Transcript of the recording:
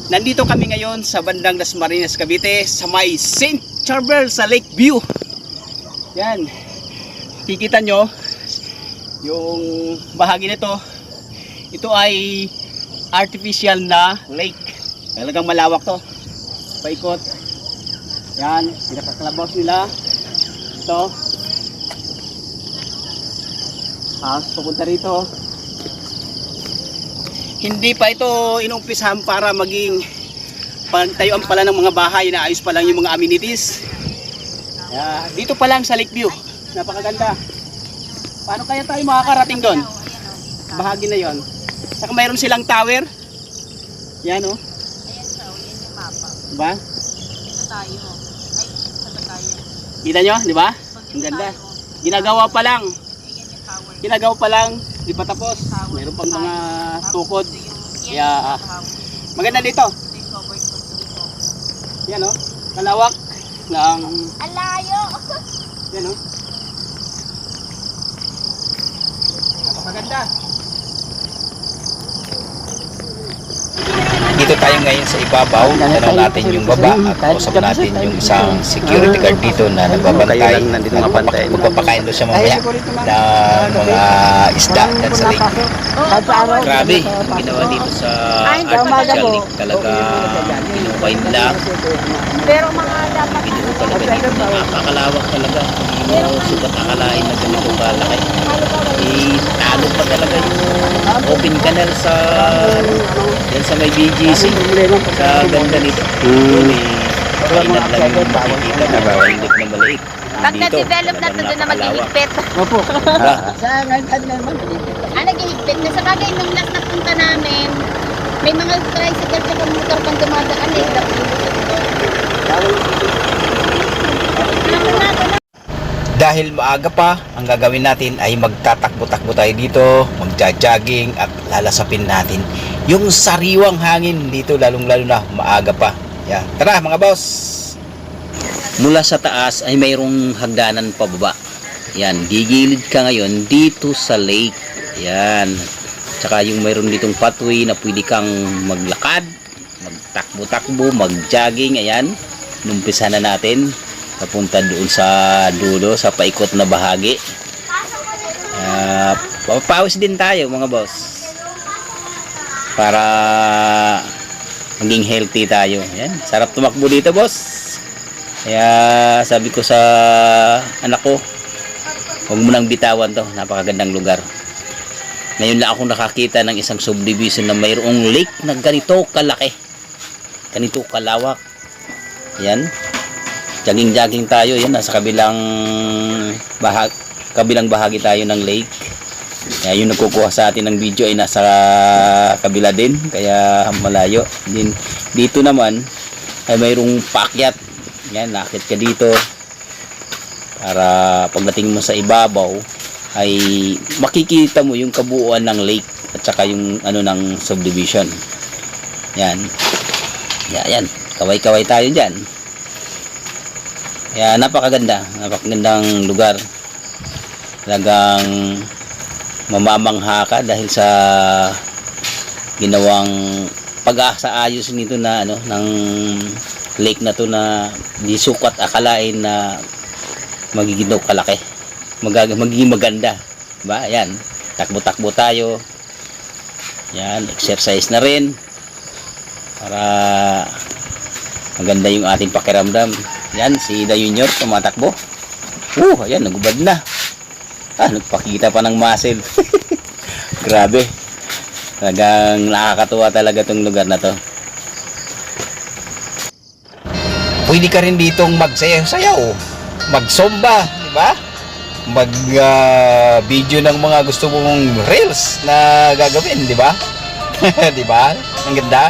Nandito kami ngayon sa bandang Dasmariñas, Cavite, sa may St. Charbel sa Lake View. Yan. Kikita nyo yung bahagi nito. Ito ay artificial na lake. Talagang malawak to. Paikot. Yan. Pinakakalabaws nila. Ito. Pupunta rito. Hindi pa ito inumpisahan para maging pagtayuan pala ng mga bahay, na ayos pa lang yung mga amenities. Dito pa lang sa Lake View, napakaganda. Paano kaya tayo makakarating doon? Bahagi na yon. Saka mayroon silang tower. Yan o. Ayan siya, yan yung mapa. Diba? Ito tayo. Ay, ito tayo. Kita nyo, di ba? Ang ganda. Ginagawa pa lang. Ayan yung tower. Ginagawa pa lang, di pa tapos. Mayroon pang mga tukod. Kaya maganda dito. Yan o, kalawak ng... Alayo! Yan o. Napakaganda. Dito tayo ngayon sa ibabaw, tanong natin yung baba at kausap natin yung isang security guard dito na nagbabantay. Magpapakain doon siya mamaya ng mga isda dyan sa lake. Grabe, ang ginawa dito sa artificial lake, talaga pinupay nila. Pero mga dapat Pinuo talaga dito, nakakalawak talaga. Hindi mo sukat akalain na ganito kalaki. Talo pa talaga yung open canal sa yan sa may BGC, sa ganda nito. Kainat lang yung makikita na maliit na maliit. pag na-develop na ito doon na maghihigpit. Opo. Naghihigpit na. Sa bagay, nung last na punta namin, may mga tricycle sa motor pang dumadaan eh. Dahil maaga pa, ang gagawin natin ay magtatakbo-takbo tayo dito, magja-jogging at lalasapin natin yung sariwang hangin dito, lalong-lalo na maaga pa. Yan. Tara mga boss! Mula sa taas ay mayroong hagdanan pababa. Yan, gigilid ka ngayon dito sa lake. Yan. Tsaka yung mayroon ditong pathway na pwede kang maglakad, magtakbo-takbo, mag-jogging. Ayan, numpisa na natin. Papunta doon sa dulo, sa paikot na bahagi. Papawis din tayo mga boss. Para maging healthy tayo. Ayan, sarap tumakbo dito boss. Kaya sabi ko sa anak ko, huwag mo nang bitawan to, napakagandang lugar. Ngayon lang ako nakakita ng isang subdivision na mayroong lake na ganito kalaki, ganito kalawak. Yan, jogging tayo. Yan, nasa kabilang bahagi tayo ng lake. Kaya yung nagkukuha sa atin ng video ay nasa kabila din, kaya malayo din. Dito naman ay mayroong paakyat. Yan, nakit ka dito para pagdating mo sa ibabaw ay makikita mo yung kabuuan ng lake at saka yung ano ng subdivision. Yan. Yan. Kaway-kaway tayo diyan. Kaya napakagandang lugar. Talagang mamamangha ka dahil sa ginawang pag-aayos nito na ano ng lake na to, na di sukat akalain na magiging daw kalaki, magiging maganda, ba? Yan, takbo-takbo tayo. Yan, exercise na rin para maganda yung ating pakiramdam. Yan, si Da Junior tumatakbo. Ayan, nagubad na. Nagpakita pa ng muscle. Grabe, talagang nakakatuwa talaga tong lugar na to. Pwede ka rin ditong magsayaw-sayaw, magsomba, di ba? Mag-video ng mga gusto mong reels na gagawin, di ba? Di ba? Ang ganda.